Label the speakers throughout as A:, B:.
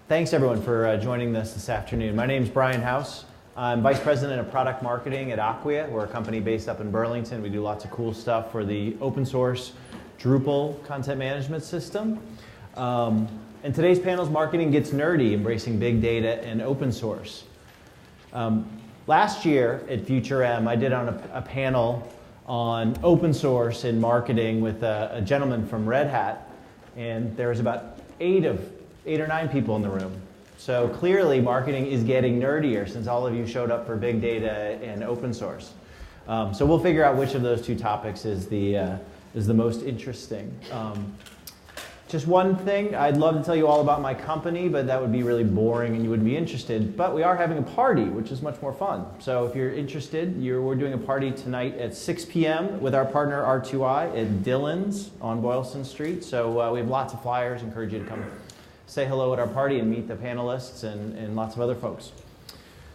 A: Thanks everyone for joining us this afternoon. My name is Brian House. I'm Vice President of Product Marketing at Acquia. We're a company based up in Burlington. We do lots of cool stuff for the open source Drupal content management system. And today's panel is Marketing Gets Nerdy, Embracing Big Data and Open Source. Last year at FutureM, I did on a panel on open source in marketing with a gentleman from Red Hat, and there was about eight or nine people in the room. So clearly marketing is getting nerdier since all of you showed up for big data and open source. So we'll figure out which of those two topics is the most interesting. Just one thing, I'd love to tell you all about my company, but that would be really boring and you wouldn't be interested. But we are having a party, which is much more fun. So if you're interested, we're doing a party tonight at 6 p.m. with our partner R2I at Dillon's on Boylston Street. So we have lots of flyers. Encourage you to come say hello at our party and meet the panelists and lots of other folks.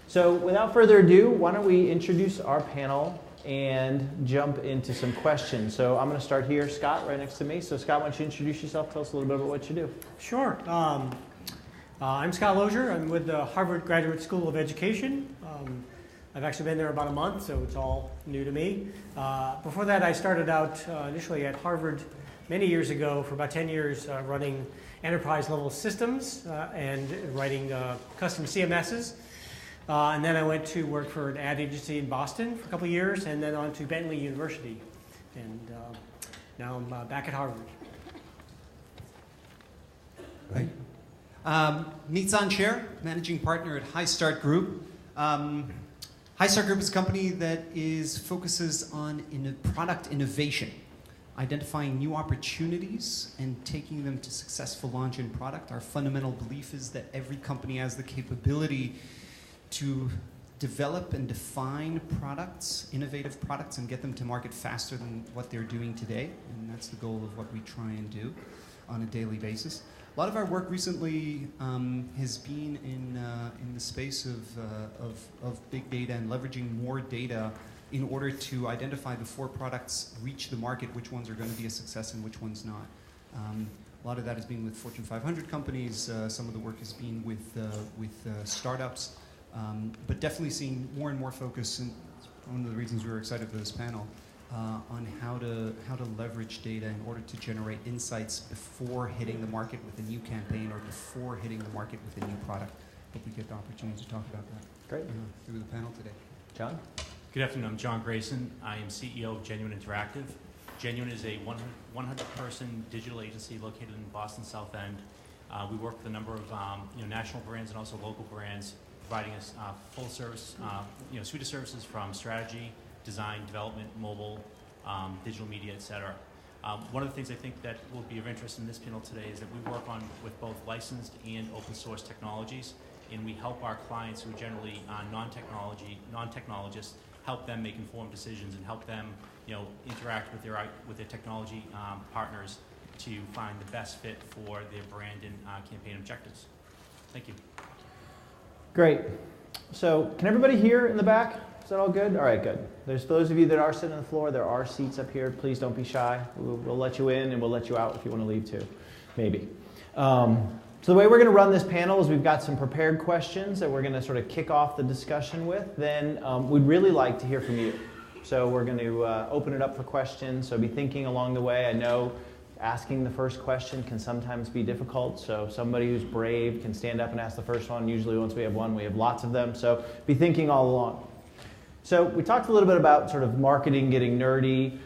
A: So without further ado, why don't we introduce our panel and jump into some questions. So I'm going to start here, Scott, right next to me. So Scott, why don't you introduce yourself, tell us a little bit about what you do.
B: Sure. I'm Scott Lozier. I'm with the Harvard Graduate School of Education. I've actually been there about a month, so it's all new to me. Before that, I started out initially at Harvard many years ago for about 10 years running enterprise-level systems and writing custom CMSs. And then I went to work for an ad agency in Boston for a couple of years, and then on to Bentley University. And now I'm back at Harvard.
C: Right. Nitsan Chair, Managing Partner at High Start Group. High Start Group is a company that focuses on product innovation, identifying new opportunities and taking them to successful launch in product. Our fundamental belief is that every company has the capability to develop and define products, innovative products, and get them to market faster than what they're doing today. And that's the goal of what we try and do on a daily basis. A lot of our work recently has been in the space of big data and leveraging more data in order to identify before products reach the market which ones are going to be a success and which ones not. A lot of that has been with Fortune 500 companies. Some of the work has been with startups. But definitely seeing more and more focus, and one of the reasons we were excited for this panel, on how to leverage data in order to generate insights before hitting the market with a new campaign or before hitting the market with a new product. Hope we get the opportunity to talk about that.
A: Great.
C: Through the panel today.
A: John?
D: Good afternoon, I'm John Grayson. I am CEO of Genuine Interactive. Genuine is a 100-person digital agency located in Boston South End. We work with a number of national brands and also local brands, providing us full service, suite of services from strategy, design, development, mobile, digital media, etc. One of the things I think that will be of interest in this panel today is that we work with both licensed and open source technologies, and we help our clients who are generally non-technologists, help them make informed decisions and help them interact with their technology partners to find the best fit for their brand and campaign objectives. Thank you.
A: Great. So can everybody hear in the back? Is that all good? All right, good. There's those of you that are sitting on the floor, there are seats up here. Please don't be shy. We'll let you in and we'll let you out if you want to leave too, maybe. So the way we're going to run this panel is we've got some prepared questions that we're going to sort of kick off the discussion with. Then we'd really like to hear from you. So we're going to open it up for questions. So be thinking along the way. I know asking the first question can sometimes be difficult, so somebody who's brave can stand up and ask the first one. Usually once we have one, we have lots of them, so be thinking all along. So we talked a little bit about sort of marketing getting nerdy.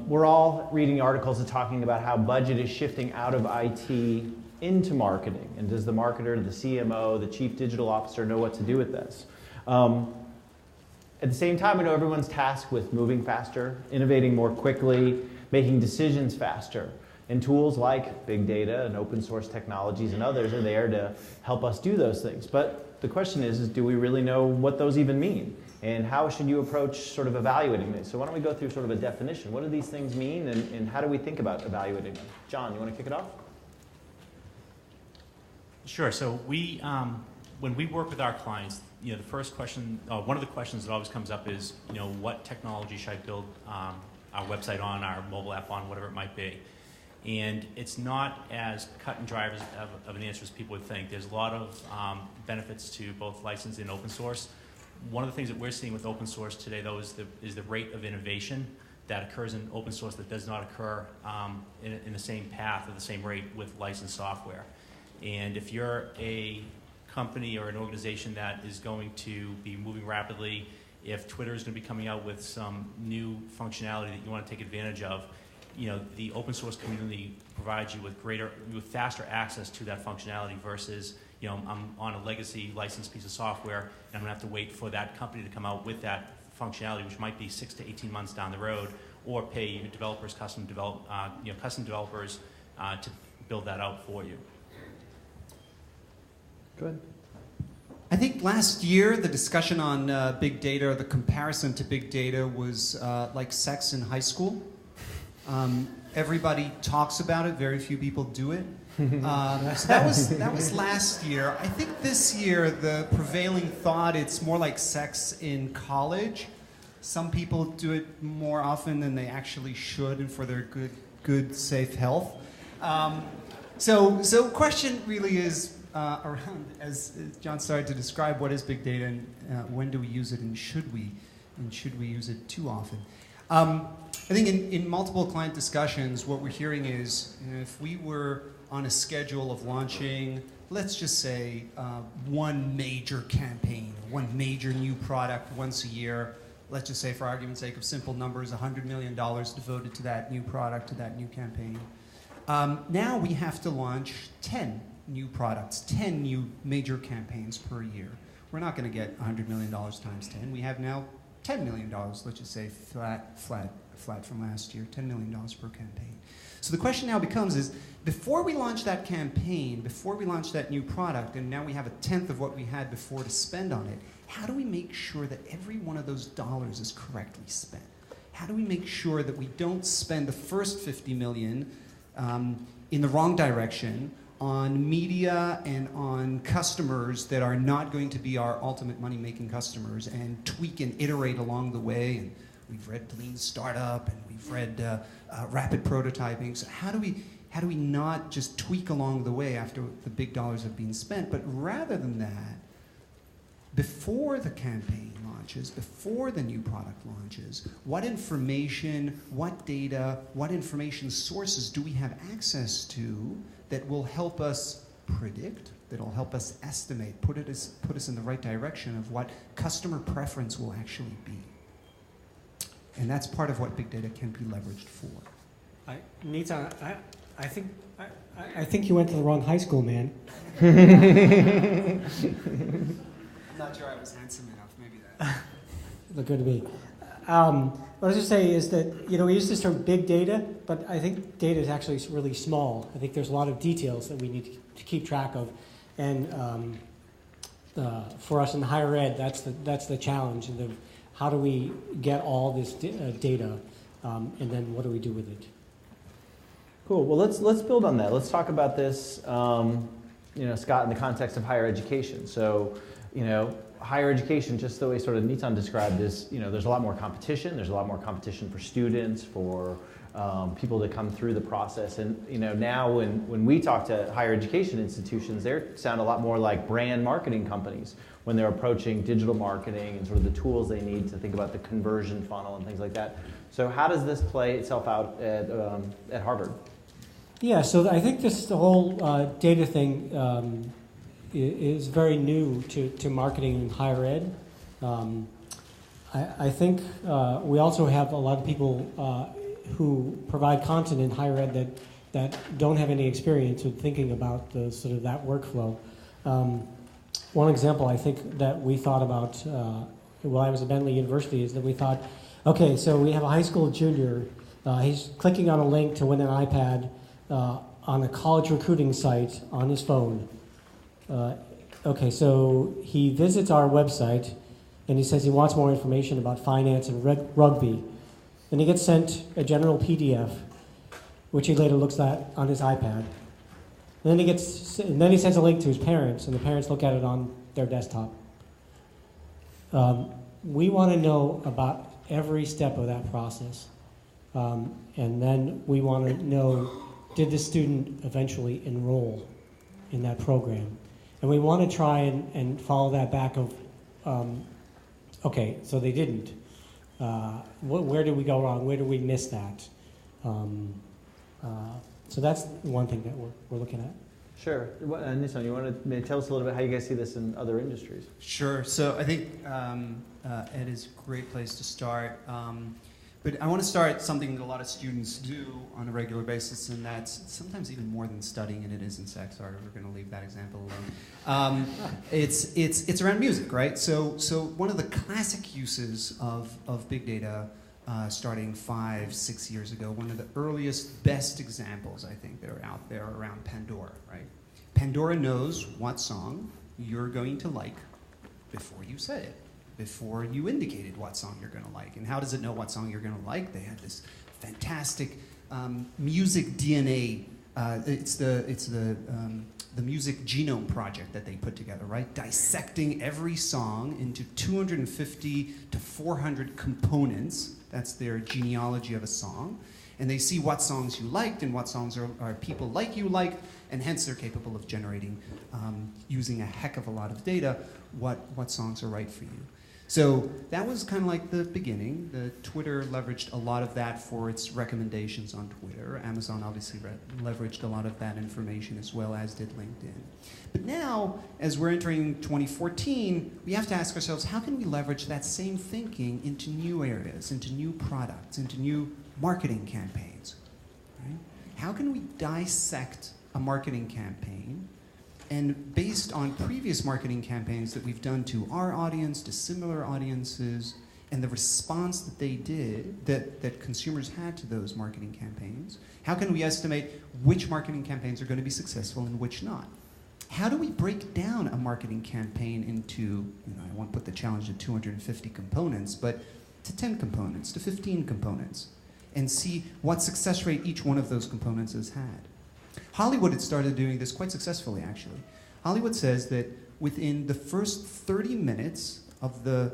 A: We're all reading articles and talking about how budget is shifting out of IT into marketing, and does the marketer, the CMO, the chief digital officer know what to do with this? At the same time, I know everyone's tasked with moving faster, innovating more quickly, making decisions faster. And tools like big data and open source technologies and others are there to help us do those things. But the question is do we really know what those even mean? And how should you approach sort of evaluating this? So why don't we go through sort of a definition. What do these things mean and how do we think about evaluating them? John, you want to kick it off?
D: Sure. So we, when we work with our clients, the first question, one of the questions that always comes up is, what technology should I build our website on, our mobile app on, whatever it might be. And it's not as cut and dry of an answer as people would think. There's a lot of benefits to both licensed and open source. One of the things that we're seeing with open source today, though, is the rate of innovation that occurs in open source that does not occur in the same path or the same rate with licensed software. And if you're a company or an organization that is going to be moving rapidly, if Twitter is going to be coming out with some new functionality that you want to take advantage of, the open source community provides you with faster access to that functionality versus, I'm on a legacy licensed piece of software and I'm going to have to wait for that company to come out with that functionality, which might be 6 to 18 months down the road, or pay your developers, custom developers to build that out for you.
A: Good.
C: I think last year the discussion on big data, or the comparison to big data, was like sex in high school. Everybody talks about it, very few people do it. So that was last year. I think this year the prevailing thought, it's more like sex in college. Some people do it more often than they actually should, and for their good safe health. So question really is around, as John started to describe, what is big data and when do we use it, and should we use it too often? I think in multiple client discussions, what we're hearing is, if we were on a schedule of launching, let's just say, one major campaign, one major new product once a year, let's just say, for argument's sake of simple numbers, $100 million devoted to that new product, to that new campaign. Now we have to launch 10 new products, 10 new major campaigns per year. We're not going to get $100 million times 10. We have now $10 million, let's just say, flat from last year, $10 million per campaign. So the question now becomes is, before we launch that campaign, before we launch that new product, and now we have a tenth of what we had before to spend on it, how do we make sure that every one of those dollars is correctly spent? How do we make sure that we don't spend the first $50 million in the wrong direction on media and on customers that are not going to be our ultimate money-making customers, and tweak and iterate along the way? And we've read Lean Startup, and we've read Rapid Prototyping. So how do we not just tweak along the way after the big dollars have been spent, but rather than that, before the campaign launches, before the new product launches, what information, what data, what information sources do we have access to that will help us predict, that will help us estimate, put us in the right direction of what customer preference will actually be? And that's part of what big data can be leveraged for.
B: Nita, I think you went to the wrong high school, man.
C: I'm not sure I was handsome enough, maybe that.
B: Look good to me. What I was just saying is that, we use this term big data, but I think data is actually really small. I think there's a lot of details that we need to keep track of. And for us in higher ed, that's the challenge. And how do we get all this data, and then what do we do with it?
A: Cool. Well, let's build on that. Let's talk about this, Scott, in the context of higher education. So, higher education, just the way sort of Nitan described this, there's a lot more competition. There's a lot more competition for students, for people to come through the process. And now when we talk to higher education institutions, they sound a lot more like brand marketing companies when they're approaching digital marketing and sort of the tools they need to think about the conversion funnel and things like that. So how does this play itself out at Harvard?
B: Yeah, so I think the whole data thing is very new to marketing in higher ed. I think we also have a lot of people who provide content in higher ed that don't have any experience with thinking about the sort of that workflow. One example I think that we thought about while I was at Bentley University is that we thought, okay, so we have a high school junior. He's clicking on a link to win an iPad on a college recruiting site on his phone. Okay, so he visits our website and he says he wants more information about finance and rugby. Then he gets sent a general PDF, which he later looks at on his iPad. And then he sends a link to his parents, and the parents look at it on their desktop. We want to know about every step of that process. And then we want to know did the student eventually enroll in that program? And we want to try and follow that back of, okay, so they didn't. Where did we go wrong? Where did we miss that? So that's one thing that we're looking at.
A: Sure. Nissan, you want to tell us a little bit how you guys see this in other industries?
C: Sure. So I think Ed is a great place to start. But I want to start something that a lot of students do on a regular basis, and that's sometimes even more than studying, and it is in sex art. We're going to leave that example alone. It's around music, right? So one of the classic uses of big data, starting 5-6 years ago, one of the earliest, best examples I think that are out there around Pandora, right? Pandora knows what song you're going to like before you said it, before you indicated what song you're going to like. And how does it know what song you're going to like? They had this fantastic music DNA. It's the Music Genome Project that they put together, right? Dissecting every song into 250 to 400 components. That's their genealogy of a song. And they see what songs you liked and what songs are people like you liked, and hence they're capable of generating, using a heck of a lot of data, what songs are right for you. So that was kind of like the beginning. Twitter leveraged a lot of that for its recommendations on Twitter. Amazon obviously leveraged a lot of that information, as well as did LinkedIn. But now, as we're entering 2014, we have to ask ourselves, how can we leverage that same thinking into new areas, into new products, into new marketing campaigns? Right? How can we dissect a marketing campaign, and based on previous marketing campaigns that we've done to our audience, to similar audiences, and the response that they did, that consumers had to those marketing campaigns, how can we estimate which marketing campaigns are going to be successful and which not? How do we break down a marketing campaign into, I won't put the challenge to 250 components, but to 10 components, to 15 components, and see what success rate each one of those components has had? Hollywood had started doing this quite successfully, actually. Hollywood says that within the first 30 minutes of the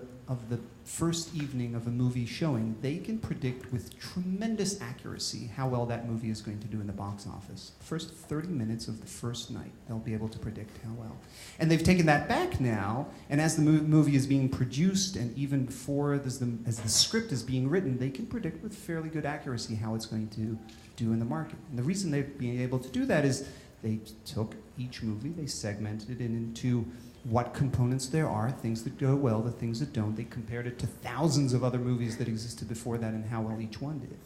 C: first evening of a movie showing, they can predict with tremendous accuracy how well that movie is going to do in the box office. First 30 minutes of the first night, they'll be able to predict how well. And they've taken that back now, and as the movie is being produced, and even before as the script is being written, they can predict with fairly good accuracy how it's going to do in the market. And the reason they've been able to do that is they took each movie, they segmented it into what components there are, things that go well, the things that don't. They compared it to thousands of other movies that existed before that and how well each one did.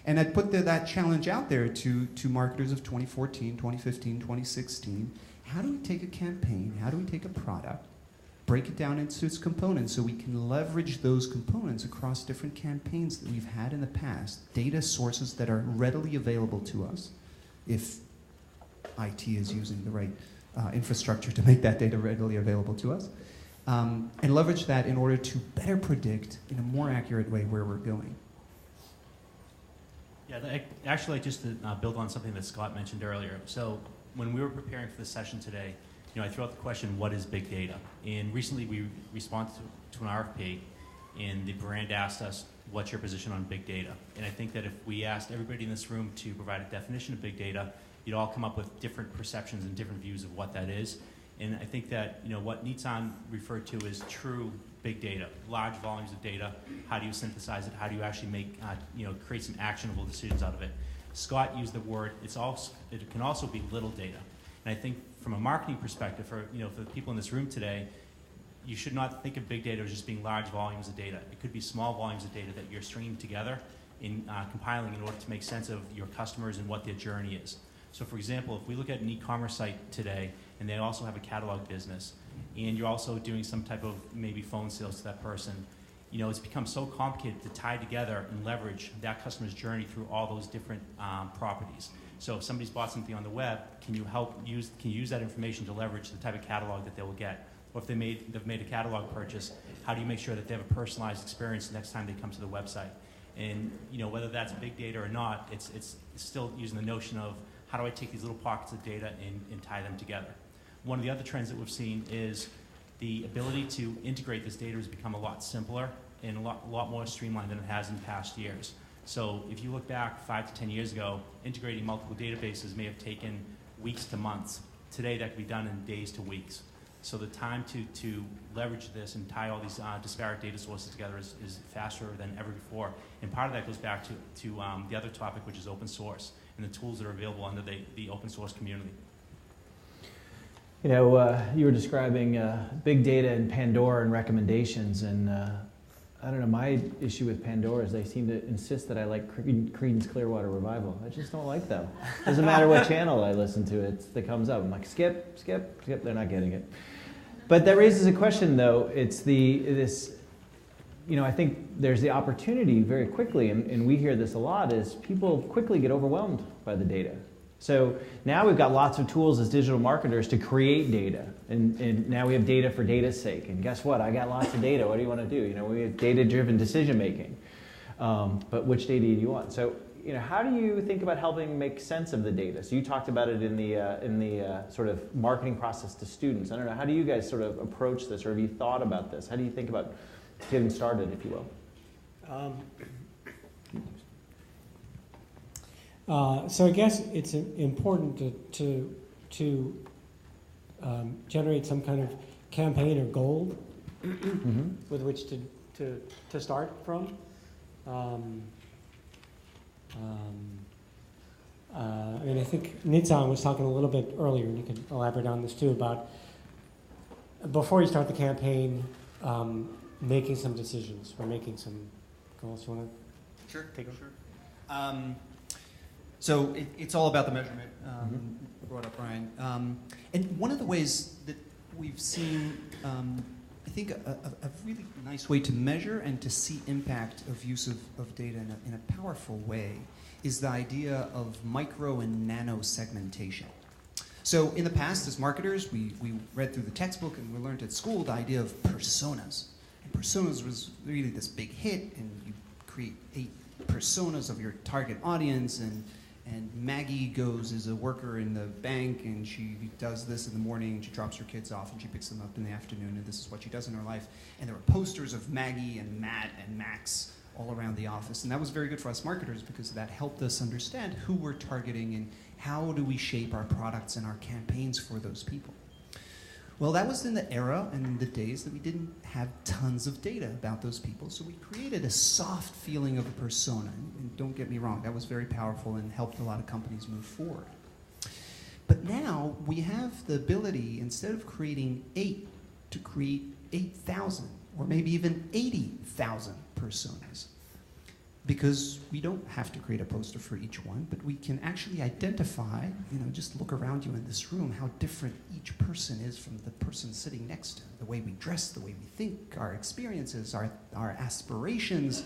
C: And I'd put that challenge out there to marketers of 2014, 2015, 2016. How do we take a campaign, how do we take a product, break it down into its components so we can leverage those components across different campaigns that we've had in the past, data sources that are readily available to us, if IT is using the right infrastructure to make that data readily available to us, and leverage that in order to better predict in a more accurate way where we're going.
D: Yeah, actually, just to build on something that Scott mentioned earlier. So when we were preparing for this session today, I threw out the question, what is big data? And recently we responded to an RFP, and the brand asked us, what's your position on big data? And I think that if we asked everybody in this room to provide a definition of big data, you'd all come up with different perceptions and different views of what that is. And I think that what Nissan referred to as true big data, large volumes of data. How do you synthesize it? How do you actually make create some actionable decisions out of it? Scott used the word. It can also be little data. And I think from a marketing perspective, for the people in this room today, you should not think of big data as just being large volumes of data. It could be small volumes of data that you're stringing together in compiling in order to make sense of your customers and what their journey is. So for example, if we look at an e-commerce site today, and they also have a catalog business, and you're also doing some type of maybe phone sales to that person, it's become so complicated to tie together and leverage that customer's journey through all those different properties. So if somebody's bought something on the web, can you use that information to leverage the type of catalog that they will get? Or if they've made a catalog purchase, how do you make sure that they have a personalized experience the next time they come to the website? And whether that's big data or not, it's still using the notion of how do I take these little pockets of data and tie them together? One of the other trends that we've seen is the ability to integrate this data has become a lot simpler and a lot more streamlined than it has in past years. So if you look back 5 to 10 years ago, integrating multiple databases may have taken weeks to months. Today, that can be done in days to weeks. So the time to leverage this and tie all these disparate data sources together is faster than ever before. And part of that goes back to the other topic, which is open source, and the tools that are available under the open source community.
A: You know, you were describing big data and Pandora and recommendations, and I don't know, my issue with Pandora is they seem to insist that I like Creedence Clearwater Revival. I just don't like them. Doesn't matter what channel I listen to, it comes up. I'm like, skip, skip, skip, they're not getting it. But that raises a question, though. It's this, you know, I think there's the opportunity very quickly, and we hear this a lot, is people quickly get overwhelmed by the data. So now we've got lots of tools as digital marketers to create data, and now we have data for data's sake. And guess what? I got lots of data. What do you want to do? You know, we have data-driven decision making. But which data do you want? So, you know, how do you think about helping make sense of the data? So you talked about it in the sort of marketing process to students. I don't know. How do you guys sort of approach this, or have you thought about this? How do you think about getting started, if you will?
B: So I guess it's important to generate some kind of campaign or goal with which to start from. I mean, I think Nitsan was talking a little bit earlier, and you can elaborate on this too, about before you start the campaign, making some decisions or making some goals. You want to take it?
C: Sure. So it's all about the measurement, brought up Brian. And one of the ways that we've seen, I think, a really nice way to measure and to see impact of use of data in a powerful way is the idea of micro and nano segmentation. So in the past, as marketers, we read through the textbook and we learned at school the idea of personas. And personas was really this big hit, and you create 8 personas of your target audience, and Maggie goes as a worker in the bank, and she does this in the morning, and she drops her kids off, and she picks them up in the afternoon, and this is what she does in her life. And there were posters of Maggie and Matt and Max all around the office. And that was very good for us marketers because that helped us understand who we're targeting and how do we shape our products and our campaigns for those people. Well, that was in the era and the days that we didn't have tons of data about those people, so we created a soft feeling of a persona. And don't get me wrong, that was very powerful and helped a lot of companies move forward. But now we have the ability, instead of creating 8, to create 8,000 or maybe even 80,000 personas. Because we don't have to create a poster for each one, but we can actually identify, you know, just look around you in this room, how different each person is from the person sitting next to them. The way we dress, the way we think, our experiences, our aspirations,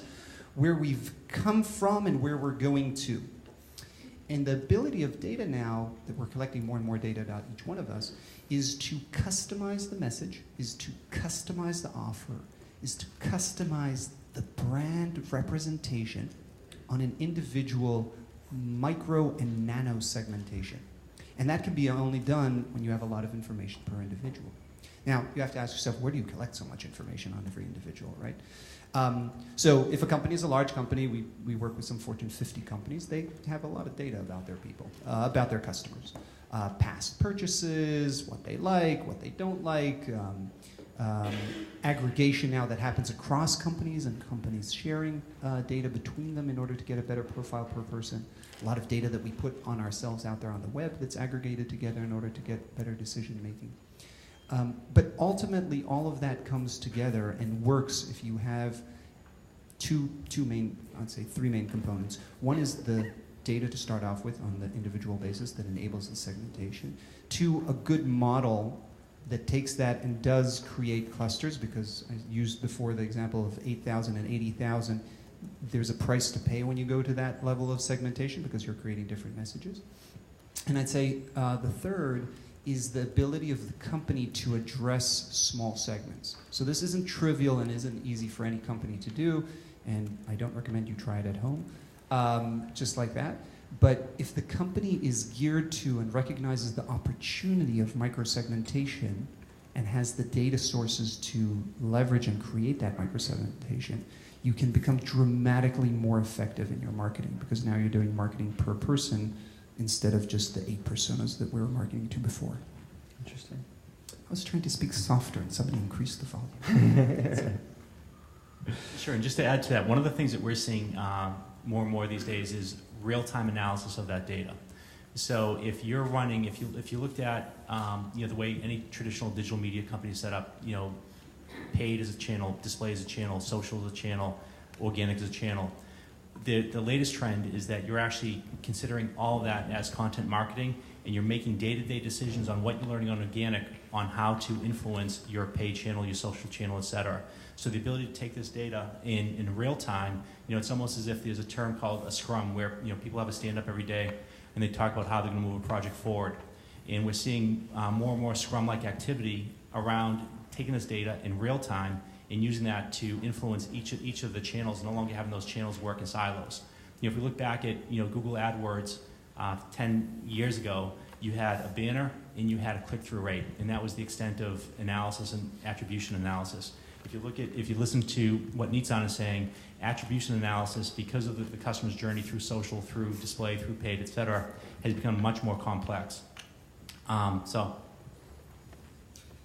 C: where we've come from and where we're going to. And the ability of data now, that we're collecting more and more data about each one of us, is to customize the message, is to customize the offer, is to customize the brand representation on an individual micro and nano segmentation. And that can be only done when you have a lot of information per individual. Now, you have to ask yourself, where do you collect so much information on every individual, right? So if a company is a large company, we work with some Fortune 50 companies, they have a lot of data about their people, about their customers. Past purchases, what they like, what they don't like, aggregation now that happens across companies and companies sharing data between them in order to get a better profile per person. A lot of data that we put on ourselves out there on the web that's aggregated together in order to get better decision making. But ultimately, all of that comes together and works if you have two main, I'd say 3 main components. One is the data to start off with on the individual basis that enables the segmentation. 2, a good model that takes that and does create clusters, because I used before the example of 8,000 and 80,000. There's a price to pay when you go to that level of segmentation because you're creating different messages. And I'd say the third is the ability of the company to address small segments. So this isn't trivial and isn't easy for any company to do, and I don't recommend you try it at home, just like that. But if the company is geared to and recognizes the opportunity of microsegmentation and has the data sources to leverage and create that microsegmentation, you can become dramatically more effective in your marketing, because now you're doing marketing per person instead of just the 8 personas that we were marketing to before.
A: Interesting.
C: I was trying to speak softer and somebody increased the volume.
D: Sure, and just to add to that, one of the things that we're seeing more and more these days is real-time analysis of that data. So if you're running, if you looked at the way any traditional digital media company is set up, paid as a channel, display as a channel, social as a channel, organic as a channel, the latest trend is that you're actually considering all of that as content marketing, and you're making day-to-day decisions on what you're learning on organic, on how to influence your paid channel, your social channel, et cetera. So the ability to take this data in real time, it's almost as if there's a term called a scrum, where people have a stand-up every day and they talk about how they're going to move a project forward. And we're seeing more and more scrum-like activity around taking this data in real time and using that to influence each of the channels, no longer having those channels work in silos. If we look back at Google AdWords 10 years ago, you had a banner and you had a click-through rate, and that was the extent of analysis and attribution analysis. If you listen to what Nitsan is saying, attribution analysis, because of the customer's journey through social, through display, through paid, et cetera, has become much more complex. So.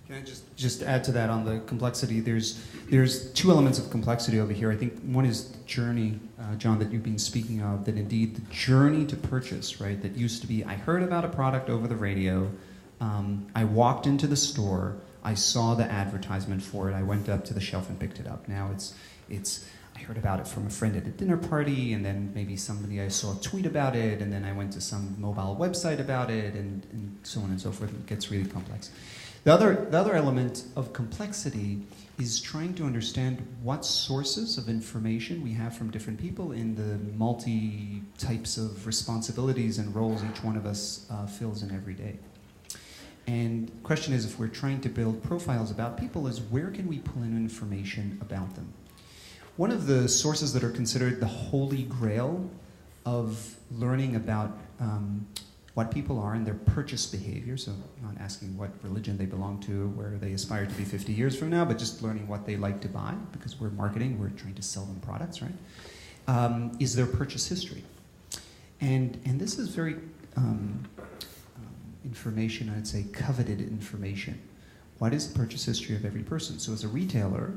C: Can I just add to that on the complexity? There's 2 elements of complexity over here. I think one is the journey, John, that you've been speaking of, that indeed the journey to purchase, right, that used to be, I heard about a product over the radio, I walked into the store, I saw the advertisement for it, I went up to the shelf and picked it up. Now it's I heard about it from a friend at a dinner party, and then maybe somebody I saw tweet about it, and then I went to some mobile website about it, and so on and so forth. It gets really complex. The other element of complexity is trying to understand what sources of information we have from different people in the multi types of responsibilities and roles each one of us fills in every day. And the question is, if we're trying to build profiles about people, is where can we pull in information about them? One of the sources that are considered the holy grail of learning about what people are and their purchase behavior, so not asking what religion they belong to, where they aspire to be 50 years from now, but just learning what they like to buy, because we're marketing, we're trying to sell them products, right? Is their purchase history. And this is very information, I'd say coveted information. What is the purchase history of every person? So as a retailer,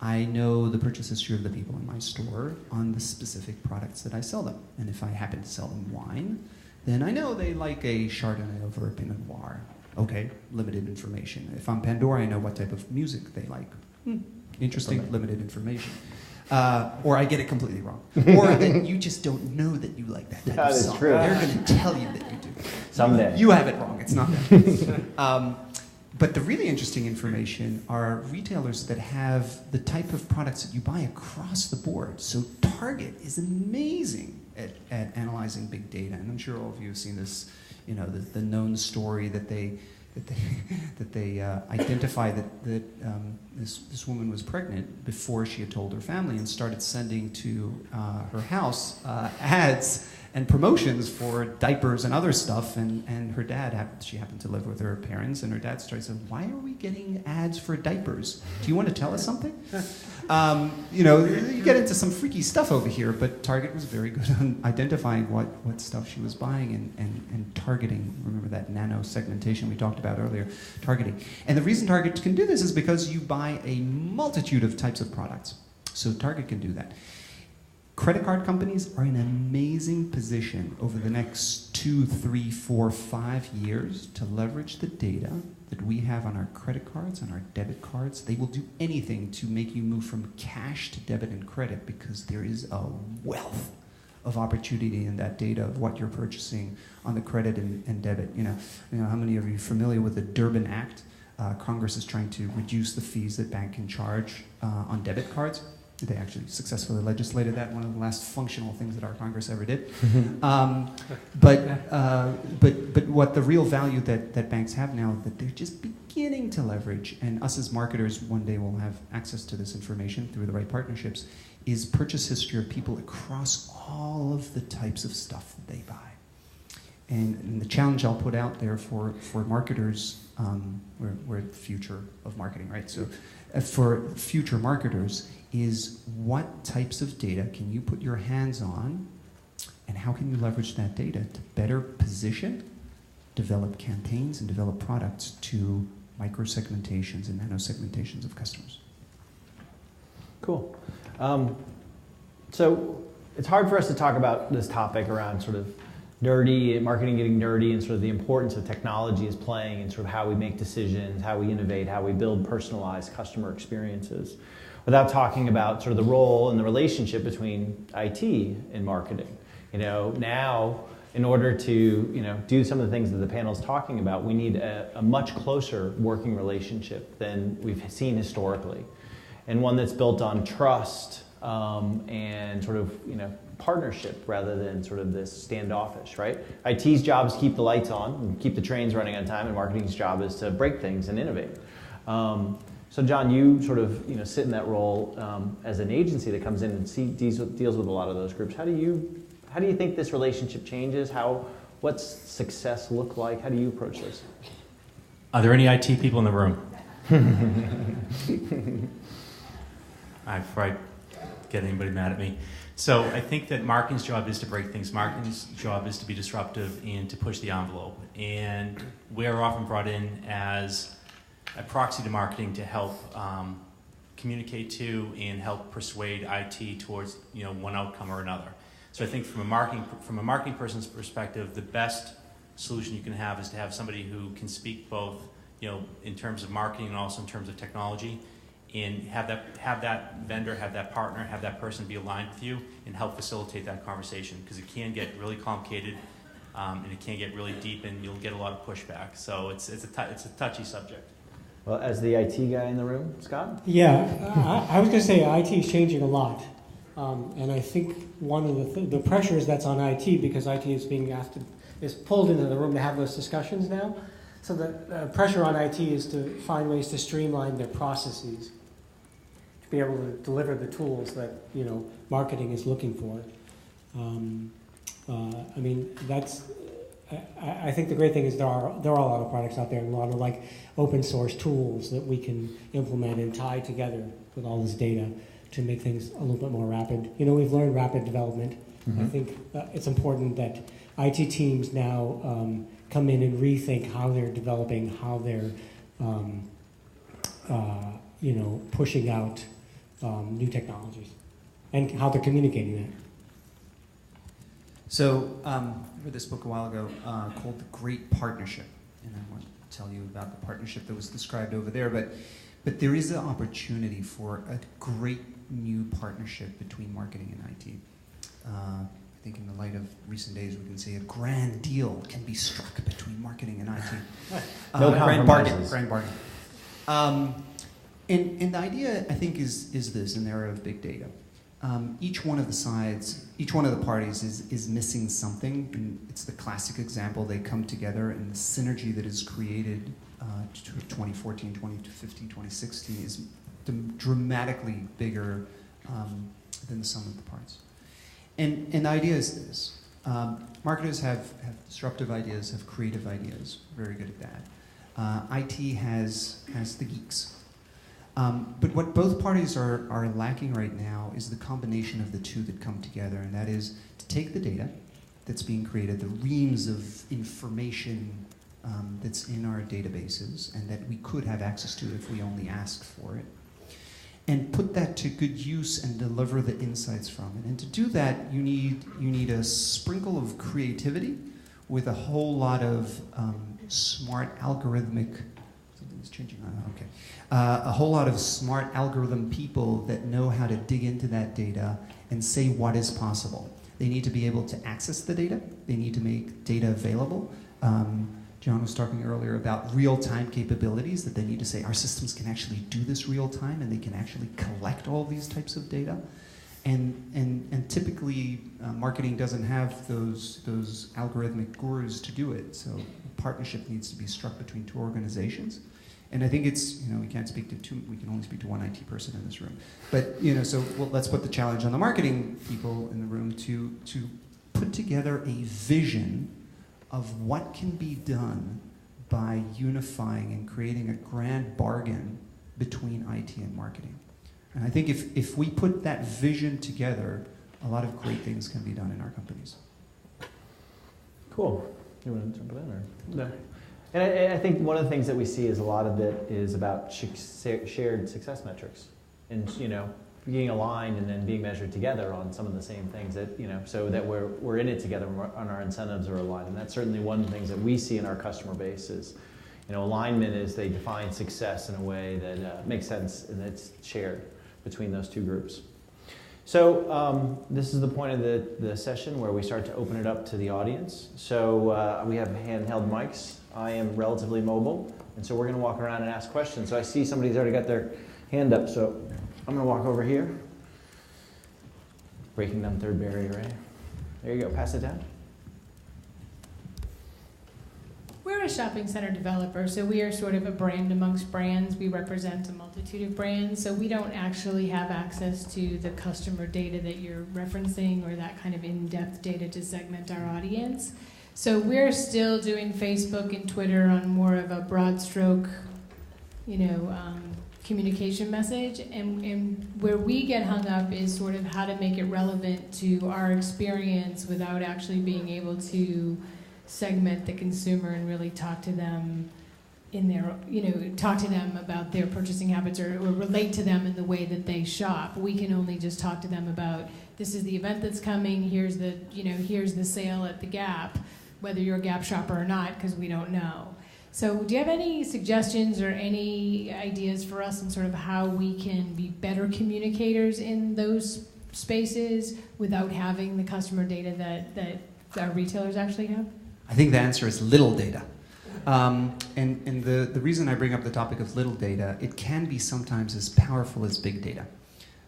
C: I know the purchase history of the people in my store on the specific products that I sell them. And if I happen to sell them wine, then I know they like a Chardonnay over a Pinot Noir. Okay, limited information. If I'm Pandora, I know what type of music they like. Interesting, limited information. Or I get it completely wrong. Or that you just don't know that you like that type of song.
A: True.
C: They're going to tell you that you do.
A: Someday.
C: You have it wrong. It's not that. But the really interesting information are retailers that have the type of products that you buy across the board. So Target is amazing at analyzing big data, and I'm sure all of you have seen this, the known story that they identified that this woman was pregnant before she had told her family, and started sending to her house ads and promotions for diapers and other stuff, and her dad, she happened to live with her parents, and her dad started saying, why are we getting ads for diapers? Do you want to tell us something? You get into some freaky stuff over here, but Target was very good on identifying what stuff she was buying and targeting. Remember that nano segmentation we talked about earlier, targeting. And the reason Target can do this is because you buy a multitude of types of products. So Target can do that. Credit card companies are in an amazing position over the next 2, 3, 4, 5 years to leverage the data that we have on our credit cards, on our debit cards. They will do anything to make you move from cash to debit and credit, because there is a wealth of opportunity in that data of what you're purchasing on the credit and debit. How many of you are familiar with the Durbin Act? Congress is trying to reduce the fees that banks can charge on debit cards. They actually successfully legislated that, one of the last functional things that our Congress ever did. But what the real value that banks have now, that they're just beginning to leverage, and us as marketers one day will have access to this information through the right partnerships, is purchase history of people across all of the types of stuff that they buy. And the challenge I'll put out there for marketers, we're the future of marketing, right? So for future marketers is what types of data can you put your hands on, and how can you leverage that data to better position, develop campaigns, and develop products to micro-segmentations and nano-segmentations of customers.
A: Cool. So it's hard for us to talk about this topic around sort of marketing getting dirty, and sort of the importance of technology is playing in sort of how we make decisions, how we innovate, how we build personalized customer experiences, without talking about sort of the role and the relationship between IT and marketing. Now, in order to do some of the things that the panel is talking about, we need a much closer working relationship than we've seen historically, and one that's built on trust and sort of partnership rather than sort of this standoffish, right? IT's job is to keep the lights on and keep the trains running on time, and marketing's job is to break things and innovate. So John, you sort of sit in that role as an agency that comes in and deals with a lot of those groups. How do you think this relationship changes? What's success look like? How do you approach this?
D: Are there any IT people in the room? Before I get anybody mad at me. So I think that marketing's job is to break things. Marketing's job is to be disruptive and to push the envelope. And we're often brought in as a proxy to marketing to help communicate to and help persuade IT towards one outcome or another. So I think from a marketing person's perspective, the best solution you can have is to have somebody who can speak both in terms of marketing and also in terms of technology, and have that vendor, have that partner, have that person be aligned with you and help facilitate that conversation, because it can get really complicated and it can get really deep, and you'll get a lot of pushback. So it's a touchy subject.
A: Well, as the IT guy in the room, Scott?
B: Yeah, I was going to say IT is changing a lot. And I think one of the pressures that's on IT, because IT is being is pulled into the room to have those discussions now. So the pressure on IT is to find ways to streamline their processes, to be able to deliver the tools that marketing is looking for. I mean, I think the great thing is there are a lot of products out there, and a lot of open source tools that we can implement and tie together with all this data to make things a little bit more rapid. We've learned rapid development. Mm-hmm. I think it's important that IT teams now come in and rethink how they're developing, how they're pushing out new technologies, and how they're communicating that.
C: So I read this book a while ago called The Great Partnership, and I want to tell you about the partnership that was described over there. But there is an opportunity for a great new partnership between marketing and IT. I think in the light of recent days, we can say a grand deal can be struck between marketing and IT.
A: No compromises.
C: Grand bargain. And the idea, I think, is this in the era of big data. Each one of the parties is missing something, and it's the classic example. They come together, and the synergy that is created 2014, 2015, 2016 is dramatically bigger than the sum of the parts. And the idea is this. Marketers have disruptive ideas, have creative ideas, very good at that. IT has the geeks. But what both parties are lacking right now is the combination of the two that come together, and that is to take the data that's being created, the reams of information that's in our databases and that we could have access to if we only asked for it, and put that to good use and deliver the insights from it. And to do that, you need a sprinkle of creativity with a whole lot of smart algorithmic. Something's changing. Okay. A whole lot of smart algorithm people that know how to dig into that data and say what is possible. They need to be able to access the data. They need to make data available. John was talking earlier about real-time capabilities, that they need to say our systems can actually do this real-time, and they can actually collect all these types of data. And typically, marketing doesn't have those algorithmic gurus to do it. So a partnership needs to be struck between two organizations. And I think it's, we can't speak to two, we can only speak to one IT person in this room. But, let's put the challenge on the marketing people in the room to put together a vision of what can be done by unifying and creating a grand bargain between IT and marketing. And I think if we put that vision together, a lot of great things can be done in our companies.
A: Cool. You want to jump in or? No. And I think one of the things that we see is a lot of it is about shared success metrics, and being aligned and then being measured together on some of the same things that so that we're in it together and our incentives are aligned. And that's certainly one of the things that we see in our customer base is alignment is they define success in a way that makes sense and it's shared between those two groups. So this is the point of the session where we start to open it up to the audience. So we have handheld mics. I am relatively mobile, and so we're going to walk around and ask questions. So I see somebody's already got their hand up, so I'm going to walk over here. Breaking down third barrier, right? There you go. Pass it down.
E: We're a shopping center developer, so we are sort of a brand amongst brands. We represent a multitude of brands, so we don't actually have access to the customer data that you're referencing or that kind of in-depth data to segment our audience. So we're still doing Facebook and Twitter on more of a broad stroke, communication message. And where we get hung up is sort of how to make it relevant to our experience without actually being able to segment the consumer and really talk to them in their, talk to them about their purchasing habits or relate to them in the way that they shop. We can only just talk to them about, this is the event that's coming, here's the sale at the Gap, whether you're a Gap shopper or not, because we don't know. So do you have any suggestions or any ideas for us in sort of how we can be better communicators in those spaces without having the customer data that our retailers actually have?
C: I think the answer is little data. And the reason I bring up the topic of little data, it can be sometimes as powerful as big data.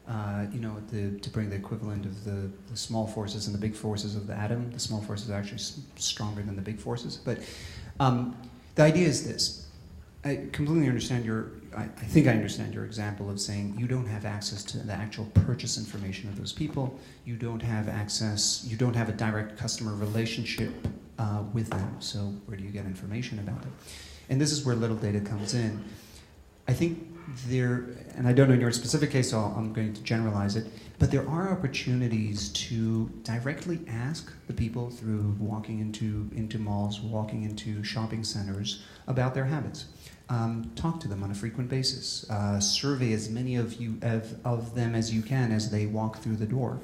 C: To bring the equivalent of the small forces and the big forces of the atom, the small forces are actually stronger than the big forces. But the idea is this. I completely understand I think I understand your example of saying you don't have access to the actual purchase information of those people. You don't have a direct customer relationship with them. So where do you get information about them? And this is where little data comes in. I think and I don't know in your specific case, so I'm going to generalize it, but there are opportunities to directly ask the people through walking into malls, walking into shopping centers about their habits. Talk to them on a frequent basis. Survey as many of them as you can as they walk through the door.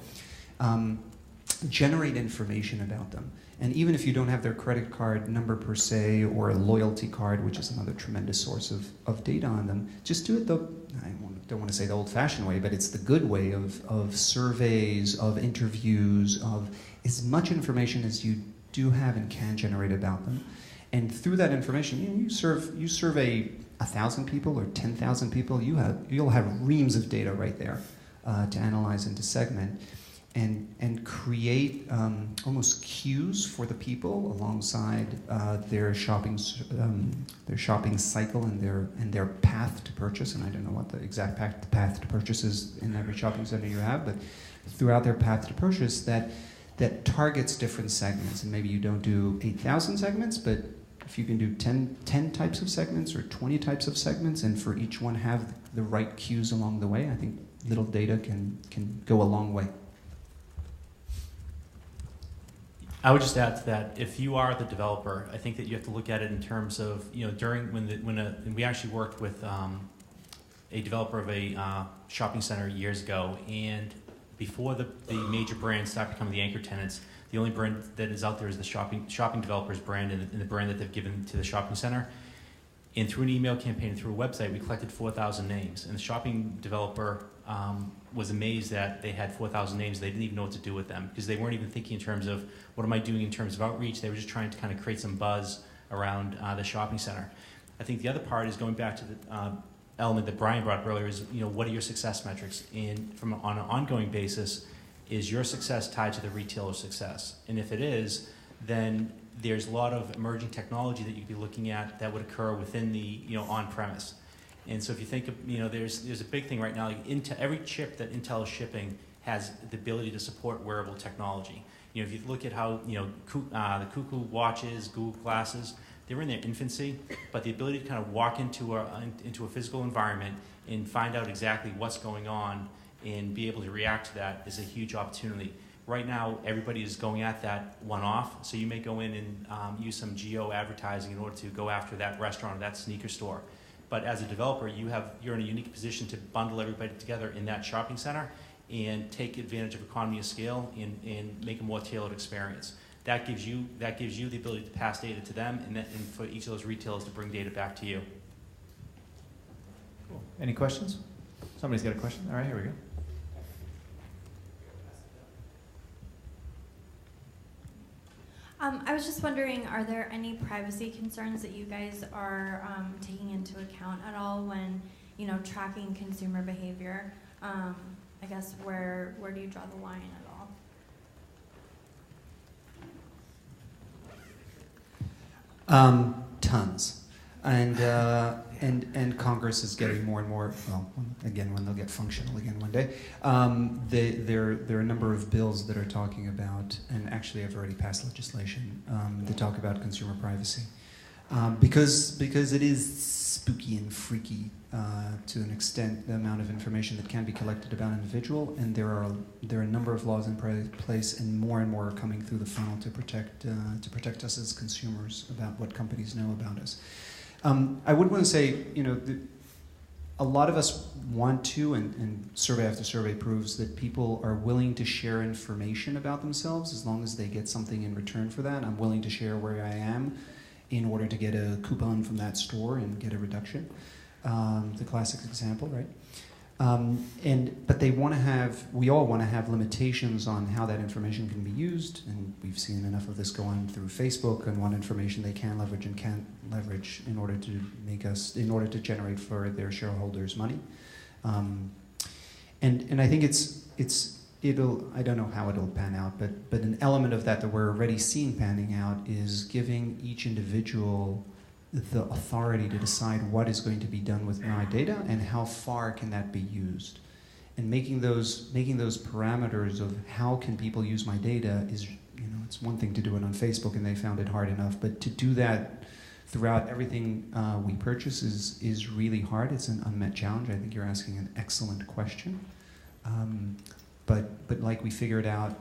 C: Generate information about them. And even if you don't have their credit card number per se, or a loyalty card, which is another tremendous source of data on them, just do it I don't want to say the old-fashioned way, but it's the good way of surveys, of interviews, of as much information as you do have and can generate about them. And through that information, you survey 1,000 people or 10,000 people, you'll have reams of data right there to analyze and to segment. And create almost cues for the people alongside their shopping cycle and their path to purchase. And I don't know what the exact path to purchase is in every shopping center you have, but throughout their path to purchase that targets different segments. And maybe you don't do 8,000 segments, but if you can do 10 types of segments or 20 types of segments, and for each one have the right cues along the way, I think little data can go a long way.
D: I would just add to that, if you are the developer, I think that you have to look at it in terms of, and we actually worked with a developer of a shopping center years ago, and before the major brands start becoming the anchor tenants, the only brand that is out there is the shopping developer's brand and the brand that they've given to the shopping center. And through an email campaign and through a website, we collected 4,000 names, and the shopping developer was amazed that they had 4,000 names. They didn't even know what to do with them because they weren't even thinking in terms of what am I doing in terms of outreach. They were just trying to kind of create some buzz around the shopping center. I think the other part is going back to the element that Brian brought up earlier is, what are your success metrics? And on an ongoing basis, is your success tied to the retailer's success? And if it is, then there's a lot of emerging technology that you could be looking at that would occur within the on-premise. And so if you think of, there's a big thing right now, like every chip that Intel is shipping has the ability to support wearable technology. You know, if you look at how, you know, the Cuckoo watches, Google Glasses, they're in their infancy, but the ability to kind of walk into a physical environment and find out exactly what's going on and be able to react to that is a huge opportunity. Right now, everybody is going at that one-off, so you may go in and use some geo-advertising in order to go after that restaurant or that sneaker store. But as a developer, you're in a unique position to bundle everybody together in that shopping center and take advantage of economy of scale and make a more tailored experience. That gives you the ability to pass data to them, and for each of those retailers to bring data back to you.
A: Cool. Any questions? Somebody's got a question. All right, here we go.
F: I was just wondering, are there any privacy concerns that you guys are taking into account at all when, you know, tracking consumer behavior? I guess where do you draw the line at all?
C: Tons. And Congress is getting more and more, well, again, when they'll get functional again one day, there are a number of bills that are talking about, and actually have already passed legislation, that talk about consumer privacy. Because it is spooky and freaky to an extent, the amount of information that can be collected about an individual, and there are a number of laws in place, and more are coming through the funnel to protect us as consumers about what companies know about us. I would want to say, you know, a lot of us want to, and survey after survey proves that people are willing to share information about themselves as long as they get something in return for that. I'm willing to share where I am in order to get a coupon from that store and get a reduction. The classic example, right? But we all want to have limitations on how that information can be used, and we've seen enough of this go on through Facebook and what information they can leverage and can't leverage in order to generate for their shareholders money. And I think I don't know how it'll pan out, but an element of that we're already seeing panning out is giving each individual the authority to decide what is going to be done with my data and how far can that be used. And making those parameters of how can people use my data is, you know, it's one thing to do it on Facebook and they found it hard enough, but to do that throughout everything we purchase is really hard. It's an unmet challenge. I think you're asking an excellent question. But like we figured out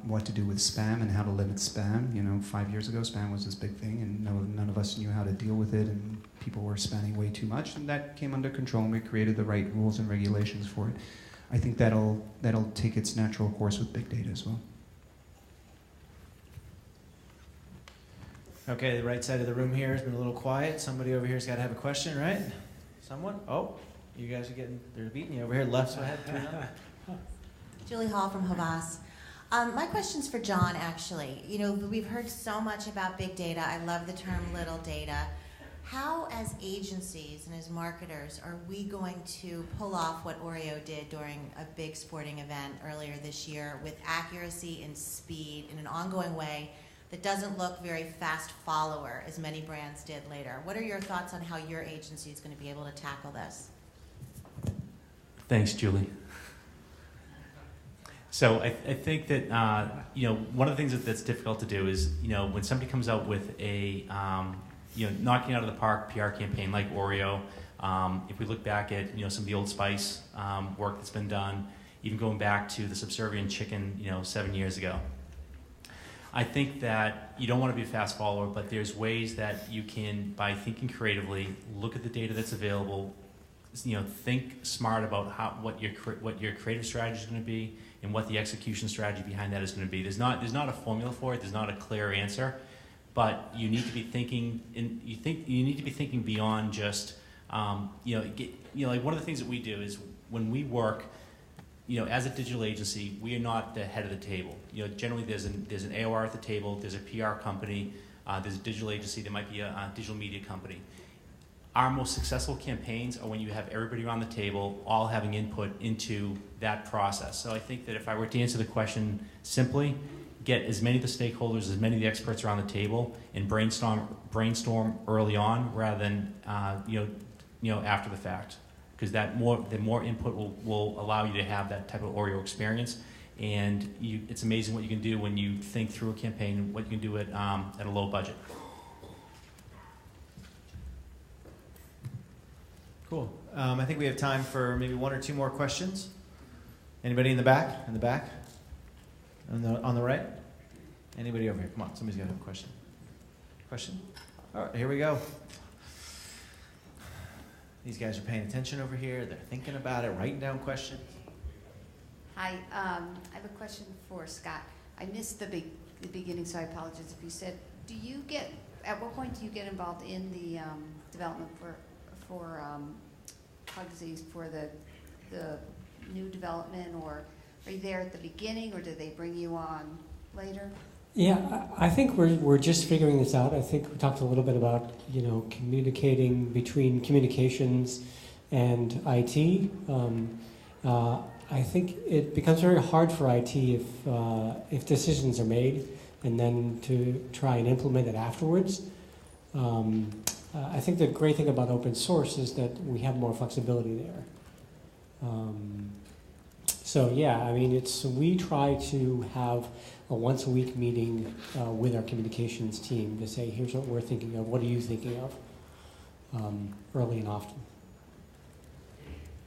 C: what to do with spam and how to limit spam. You know, 5 years ago, spam was this big thing, and none of us knew how to deal with it, and people were spamming way too much, and that came under control, and we created the right rules and regulations for it. I think that'll take its natural course with big data as well.
A: Okay, the right side of the room here has been a little quiet. Somebody over here's got to have a question, right? Someone? Oh, you guys are they're beating you over here. Left, so I had to turn on.
G: Julie Hall from Havas. My question's for John, actually. You know, we've heard so much about big data. I love the term little data. How, as agencies and as marketers, are we going to pull off what Oreo did during a big sporting event earlier this year with accuracy and speed in an ongoing way that doesn't look very fast follower, as many brands did later? What are your thoughts on how your agency is going to be able to tackle this?
D: Thanks, Julie. So I think that you know, one of the things that's difficult to do is, you know, when somebody comes out with a you know, knocking out of the park PR campaign like Oreo. If we look back at, you know, some of the Old Spice work that's been done, even going back to the subservient chicken, you know, 7 years ago. I think that you don't want to be a fast follower, but there's ways that you can, by thinking creatively, look at the data that's available, you know, think smart about what your creative strategy is going to be and what the execution strategy behind that is going to be. There's not a formula for it. There's not a clear answer, but you need to be thinking. You need to be thinking beyond just you know, like one of the things that we do is when we work, you know, as a digital agency, we are not the head of the table. You know, generally there's an AOR at the table. There's a PR company. There's a digital agency. There might be a digital media company. Our most successful campaigns are when you have everybody around the table all having input into that process. So I think that if I were to answer the question simply, get as many of the stakeholders, as many of the experts around the table, and brainstorm early on rather than you know after the fact, because the more input will allow you to have that type of Oreo experience. And it's amazing what you can do when you think through a campaign and what you can do at a low budget.
A: Cool. I think we have time for maybe one or two more questions. Anybody in the back? In the back? On the right? Anybody over here? Come on, somebody's got to have a question. Question? All right, here we go. These guys are paying attention over here. They're thinking about it, writing down questions.
H: Hi, I have a question for Scott. I missed the beginning, so I apologize if you said, at what point do you get involved in the development for Cognizant for the new development, or are you there at the beginning, or did they bring you on later?
B: Yeah, I think we're just figuring this out. I think we talked a little bit about communicating between communications and IT. I think it becomes very hard for IT if decisions are made and then to try and implement it afterwards. I think the great thing about open source is that we have more flexibility there. So yeah, I mean, we try to have a once a week meeting with our communications team to say, here's what we're thinking of, what are you thinking of, early and often.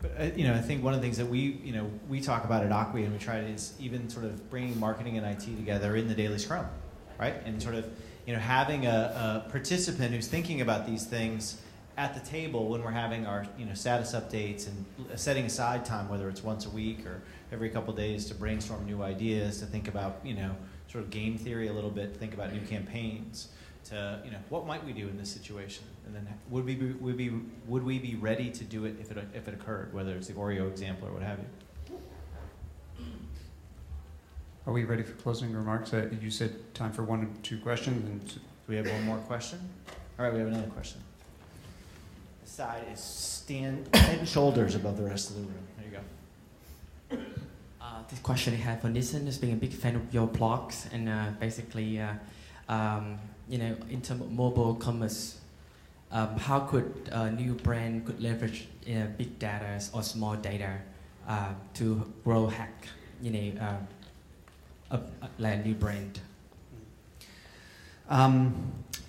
A: But I think one of the things that we talk about at Acquia and we try to is even sort of bringing marketing and IT together in the daily scrum, right? And sort of having a participant who's thinking about these things at the table when we're having our status updates and setting aside time, whether it's once a week or every couple of days, to brainstorm new ideas, to think about sort of game theory a little bit, think about new campaigns, to what might we do in this situation, and then would we be ready to do it if it occurred, whether it's the Oreo example or what have you.
I: Are we ready for closing remarks? You said time for one or two questions. And
A: Do we have one more question? All right, we have another question. The side is head and shoulders above the rest of the room. There you go.
J: This question I have for Nissan is being a big fan of your blogs, and basically, in terms of mobile commerce, how could a new brand could leverage big data or small data to grow hack, a new brand?
I: I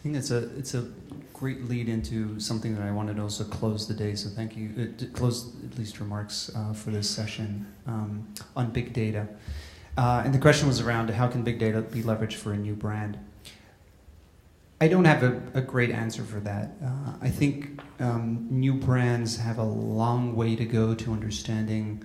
I: think it's a great lead into something that I wanted to also close the day. So thank you. To close at least remarks for this session on big data. And the question was around how can big data be leveraged for a new brand. I don't have a great answer for that. I think new brands have a long way to go to understanding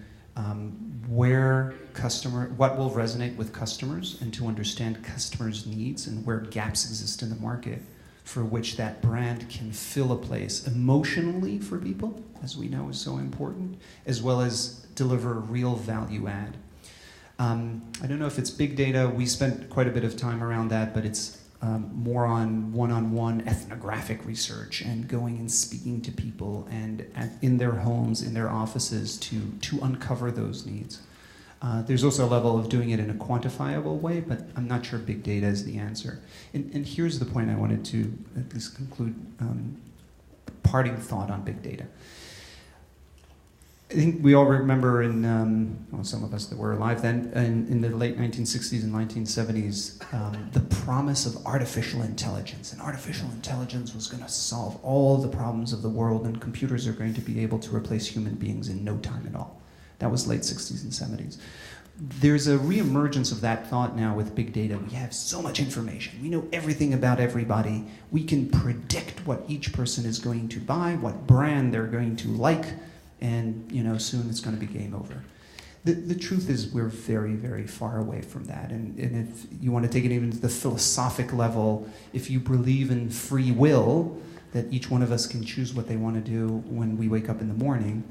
I: what will resonate with customers, and to understand customers' needs and where gaps exist in the market for which that brand can fill a place emotionally for people, as we know is so important, as well as deliver real value add. I don't know if it's big data. We spent quite a bit of time around that, but it's more on one-on-one ethnographic research and going and speaking to people and in their homes, in their offices to uncover those needs. There's also a level of doing it in a quantifiable way, but I'm not sure big data is the answer. And here's the point I wanted to at least conclude, parting thought on big data. I think we all remember some of us that were alive then, in the late 1960s and 1970s, the promise of artificial intelligence. And artificial intelligence was going to solve all the problems of the world, and computers are going to be able to replace human beings in no time at all. That was late 60s and 70s. There's a reemergence of that thought now with big data. We have so much information. We know everything about everybody. We can predict what each person is going to buy, what brand they're going to like, and soon it's going to be game over. The truth is we're very, very far away from that. And if you want to take it even to the philosophic level, if you believe in free will, that each one of us can choose what they want to do when we wake up in the morning,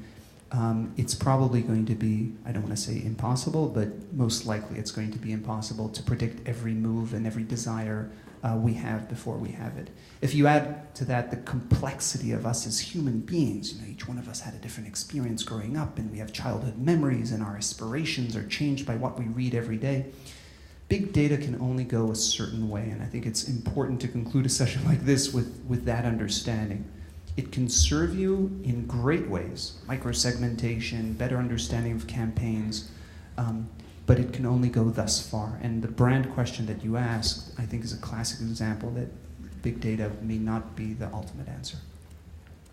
I: it's probably going to be, I don't want to say impossible, but most likely it's going to be impossible to predict every move and every desire we have before we have it. If you add to that the complexity of us as human beings, each one of us had a different experience growing up, and we have childhood memories, and our aspirations are changed by what we read every day. Big data can only go a certain way, and I think it's important to conclude a session like this with that understanding. It can serve you in great ways, microsegmentation, better understanding of campaigns. but it can only go thus far. And the brand question that you asked, I think, is a classic example that big data may not be the ultimate answer.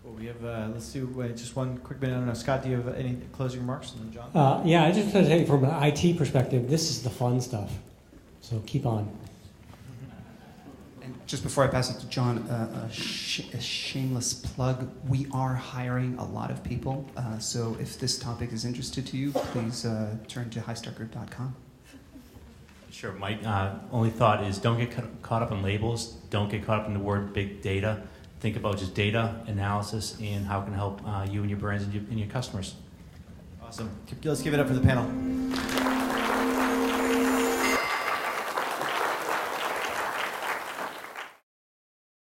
A: Well, we have, let's do just one quick minute. I don't know, Scott, do you have any closing remarks? And then John?
B: Yeah, I just want to say from an IT perspective, this is the fun stuff. So keep on.
I: And just before I pass it to John, a shameless plug. We are hiring a lot of people. So if this topic is interested to you, please turn to highstartgroup.com.
D: Sure. My only thought is don't get caught up in labels. Don't get caught up in the word big data. Think about just data analysis and how it can help you and your brands and your customers.
A: Awesome. Let's give it up for the panel.